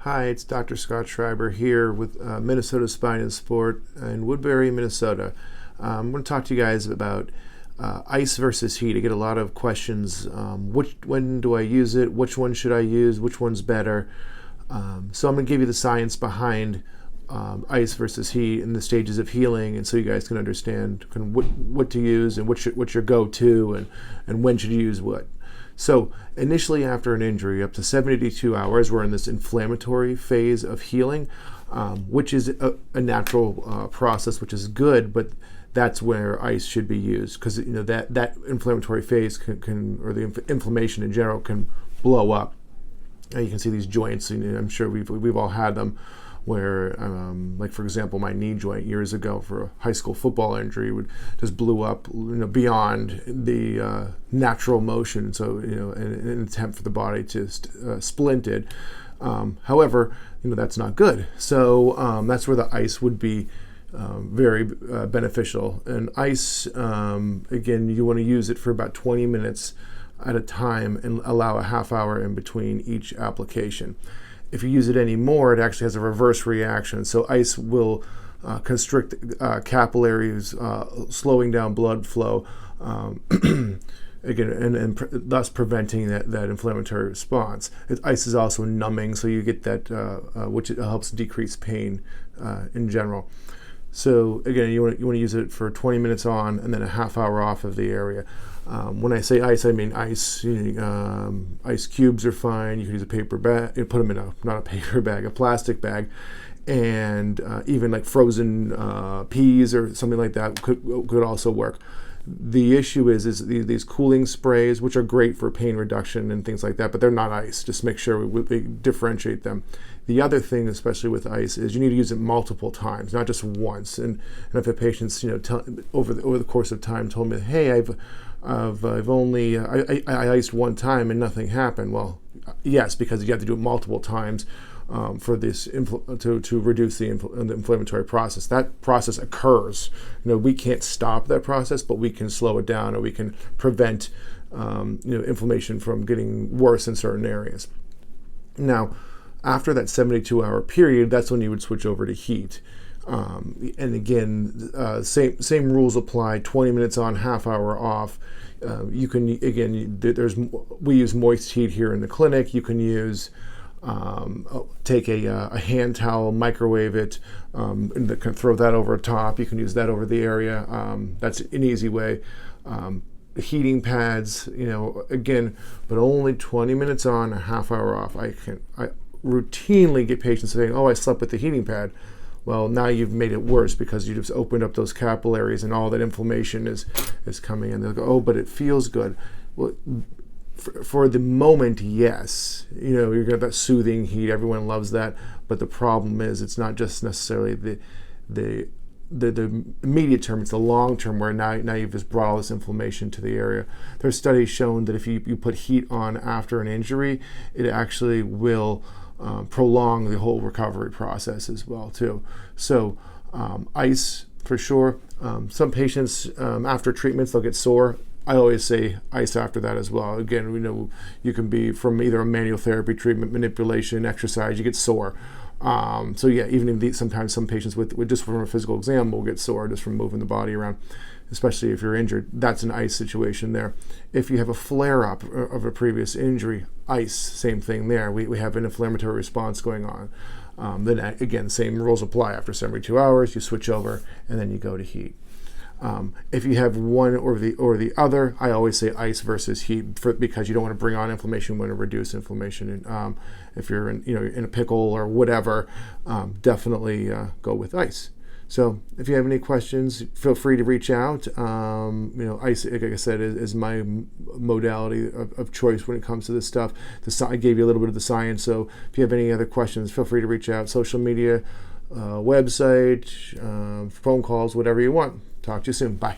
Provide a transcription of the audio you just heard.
Hi, it's Dr. Scott Schreiber here with Minnesota Spine and Sport in Woodbury, Minnesota. I'm going to talk to you guys about ice versus heat. I get a lot of questions. When do I use it? Which one should I use? Which one's better? So I'm going to give you the science behind ice versus heat and the stages of healing, and so you guys can understand kind of what to use and what's your go-to and when should you use what. So initially after an injury, up to 72 hours, we're in this inflammatory phase of healing, which is a natural process, which is good, but that's where ice should be used because that inflammatory phase can or the inflammation in general can blow up. You can see these joints, and I'm sure we've all had them, where, like for example, my knee joint years ago for a high school football injury just blew up, beyond the natural motion. So, in an attempt for the body to splint it. However, that's not good. So that's where the ice would be very beneficial. And ice, again, you want to use it for about 20 minutes at a time and allow a half hour in between each application. If you use it anymore, it actually has a reverse reaction. So ice will constrict capillaries, slowing down blood flow, again, and thus preventing that inflammatory response. Ice is also numbing, so you get that, which helps decrease pain in general. So again, you want to use it for 20 minutes on and then a half hour off of the area. When I say ice, I mean ice. Ice cubes are fine. You can use a paper bag. You put them in not a paper bag, a plastic bag, and even like frozen peas or something like that could also work. The issue is these cooling sprays, which are great for pain reduction and things like that, but they're not ice. Just make sure we differentiate them. The other thing, especially with ice, is you need to use it multiple times, not just once. And if a patient's, over the course of time told me, hey, I've only I iced one time and nothing happened. Well, yes, because you have to do it multiple times for this to reduce the inflammatory process. That process occurs. We can't stop that process, but we can slow it down, or we can prevent inflammation from getting worse in certain areas. Now, after that 72-hour period, that's when you would switch over to heat. And again, same rules apply. 20 minutes on, half hour off. You can, again, we use moist heat here in the clinic. You can use take a hand towel, microwave it, and throw that over top. You can use that over the area. That's an easy way. Heating pads, again, but only 20 minutes on, a half hour off. I routinely get patients saying, "Oh, I slept with the heating pad." Well, now you've made it worse because you just opened up those capillaries and all that inflammation is coming in. They'll go, "Oh, but it feels good." Well, for the moment, yes, you're going to have that soothing heat. Everyone loves that, but the problem is it's not just necessarily the immediate term; it's the long term, where now you've just brought all this inflammation to the area. There's studies shown that if you put heat on after an injury, it actually will prolong the whole recovery process as well too. So ice for sure. Some patients after treatments they'll get sore. I always say ice after that as well. Again, you can be from either a manual therapy treatment, manipulation, exercise, you get sore. So yeah, even sometimes some patients with just from a physical exam will get sore just from moving the body around, especially if you're injured. That's an ice situation there. If you have a flare-up of a previous injury, ice, same thing there. We have an inflammatory response going on. Then again, same rules apply. After 72 hours, you switch over and then you go to heat. If you have one or the other, I always say ice versus heat because you don't want to bring on inflammation. You want to reduce inflammation. And if you're in a pickle or whatever, definitely go with ice. So if you have any questions, feel free to reach out. Ice, like I said, is my modality of choice when it comes to this stuff. I gave you a little bit of the science. So if you have any other questions, feel free to reach out. Social media, website, phone calls, whatever you want. Talk to you soon. Bye.